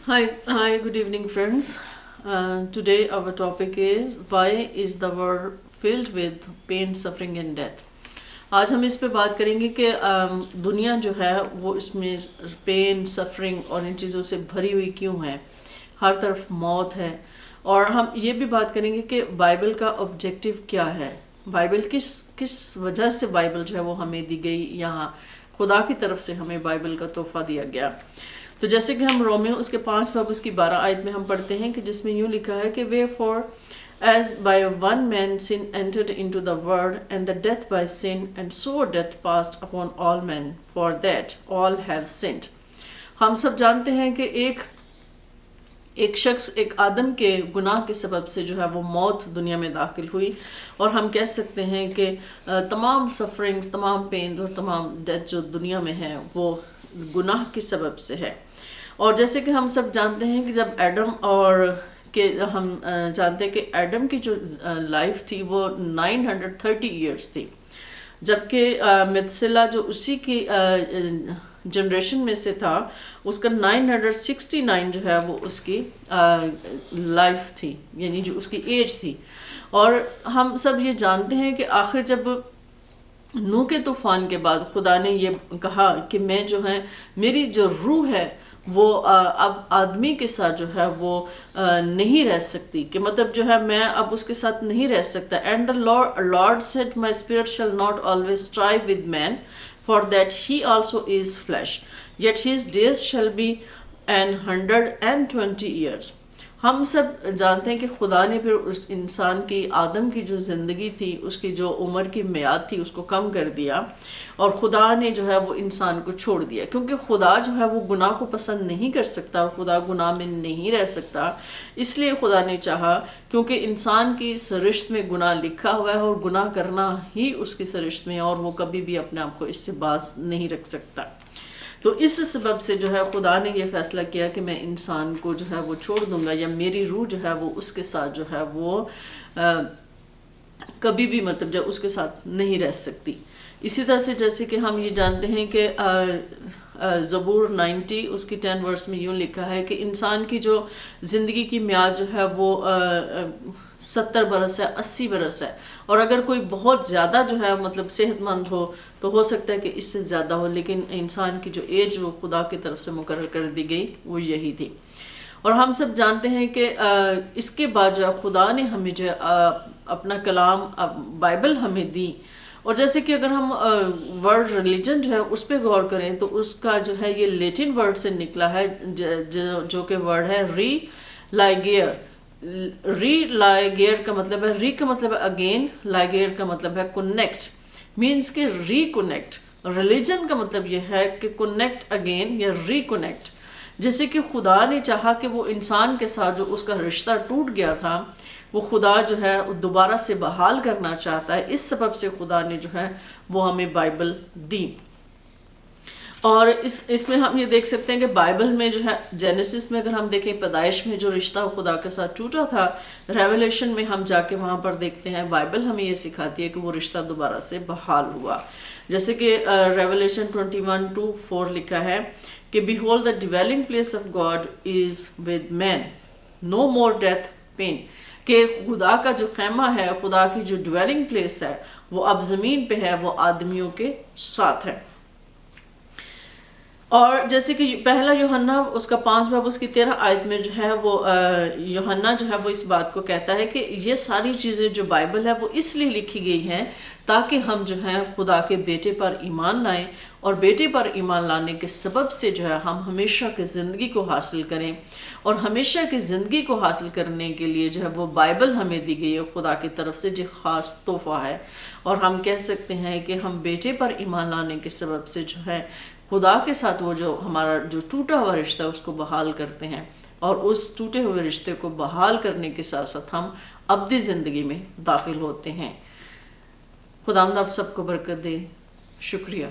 Good evening, friends. Today our topic is why is the world filled with pain, suffering and death. आज हम इस पे बात करेंगे कि दुनिया जो है वो इसमें पेन, सफरिंग और इन चीज़ों से भरी हुई क्यों है, हर तरफ मौत है। और हम ये भी बात करेंगे कि बाइबल का ऑब्जेक्टिव क्या है, बाइबल किस वजह से बाइबल जो है वो हमें दी गई, यहाँ खुदा की तरफ से हमें बाइबल का तोहफा दिया गया। तो जैसे कि हम रोमियो उसके 5 बाब उसकी 12 आयत में हम पढ़ते हैं कि जिसमें यूँ लिखा है कि way for as by one man sin entered into the world and the death by sin and so death passed upon all men for that all have sinned। हम सब जानते हैं कि एक शख्स एक आदम के गुनाह के सबब से जो है वो मौत दुनिया में दाखिल हुई, और हम कह सकते हैं कि तमाम सफरिंग्स, तमाम पेन्स और तमाम डेथ जो दुनिया में है वो गुनाह के सबब से है। और जैसे कि हम सब जानते हैं कि जब एडम और हम जानते हैं कि एडम की जो लाइफ थी वो 930 इयर्स थी, जबकि मेथुसेला जो उसी की जनरेशन में से था उसका 969 जो है वो उसकी लाइफ थी, यानी जो उसकी एज थी। और हम सब ये जानते हैं कि आखिर जब नूह के तूफान के बाद खुदा ने ये कहा कि मैं जो है मेरी जो रूह है वो अब आदमी के साथ जो है वो नहीं रह सकती, कि मतलब जो है मैं अब उसके साथ नहीं रह सकता। And the Lord said my spirit shall not always strive with man for that he also is flesh yet his days shall be an 120 years. हम सब जानते हैं कि खुदा ने फिर उस इंसान की, आदम की जो ज़िंदगी थी उसकी जो उम्र की मियाद थी उसको कम कर दिया, और खुदा ने जो है वो इंसान को छोड़ दिया, क्योंकि खुदा जो है वो गुनाह को पसंद नहीं कर सकता और खुदा गुनाह में नहीं रह सकता। इसलिए खुदा ने चाहा, क्योंकि इंसान की सरिश्त में गुनाह लिखा हुआ है और गुनाह करना ही उसकी सरिश्त में, और वो कभी भी अपने आप को इससे बाज नहीं रख सकता। तो इस सबब से जो है खुदा ने ये फैसला किया कि मैं इंसान को जो है वो छोड़ दूंगा, या मेरी रूह जो है वो उसके साथ जो है वो कभी भी मतलब जब उसके साथ नहीं रह सकती। इसी तरह से जैसे कि हम ये जानते हैं कि ज़बूर 90 उसकी 10 वर्स में यूँ लिखा है कि इंसान की जो ज़िंदगी की म्याद जो है वो 70 बरस है, 80 बरस है, और अगर कोई बहुत ज़्यादा जो है मतलब सेहतमंद हो सकता है कि इससे ज़्यादा हो, लेकिन इंसान की जो एज वो खुदा की तरफ से मुकर्रर कर दी गई वो यही थी। और हम सब जानते हैं कि इसके बाद जो है खुदा ने हमें जो अपना कलाम बाइबल हमें दी। और जैसे कि अगर हम वर्ड रिलीजन जो है उस पर गौर करें तो उसका जो है ये लेटिन वर्ड से निकला है, जो कि वर्ड है री लाइगेयर। री लाइगेयर का मतलब है, री का मतलब है अगेन, लाइगेयर का मतलब है कनेक्ट, मीन्स के रिकनेक्ट। रिलीजन का मतलब ये है कि कनेक्ट अगेन या रिकनेक्ट। जैसे कि खुदा ने चाहा कि वो इंसान के साथ जो उसका रिश्ता टूट गया था वो खुदा जो है दोबारा से बहाल करना चाहता है। इस सबब से खुदा ने जो है वो हमें बाइबल दी। और इसमें हम ये देख सकते हैं कि बाइबल में जो है जेनेसिस में अगर हम देखें, पैदाइश में जो रिश्ता खुदा के साथ टूटा था, रेवलेशन में हम जाके वहाँ पर देखते हैं बाइबल हमें ये सिखाती है कि वो रिश्ता दोबारा से बहाल हुआ। जैसे कि रेवलेशन 21:2-4 लिखा है कि behold the dwelling place of God is with man, no more death pain, कि खुदा का जो खैमा है, खुदा की जो डिवेलिंग प्लेस है वो अब ज़मीन पे है, वो आदमियों के साथ है। और जैसे कि पहला यूहन्ना उसका 5 बाब उसकी 13 आयत में जो है वो यूहन्ना जो है वो इस बात को कहता है कि ये सारी चीज़ें जो बाइबल है वो इसलिए लिखी गई हैं ताकि हम जो है खुदा के बेटे पर ईमान लाएं, और बेटे पर ईमान लाने के सबब से जो है हम हमेशा की ज़िंदगी को हासिल करें। और हमेशा की ज़िंदगी को हासिल करने के लिए जो है वो बाइबल हमें दी गई है खुदा की तरफ से, जो ख़ास तोहफ़ा है। और हम कह सकते हैं कि हम बेटे पर ईमान लाने के सबब से जो है खुदा के साथ वो जो हमारा जो टूटा हुआ रिश्ता है उसको बहाल करते हैं, और उस टूटे हुए रिश्ते को बहाल करने के साथ साथ हम अब्दी ज़िंदगी में दाखिल होते हैं। खुदावंद आप सबको बरकत दे। शुक्रिया।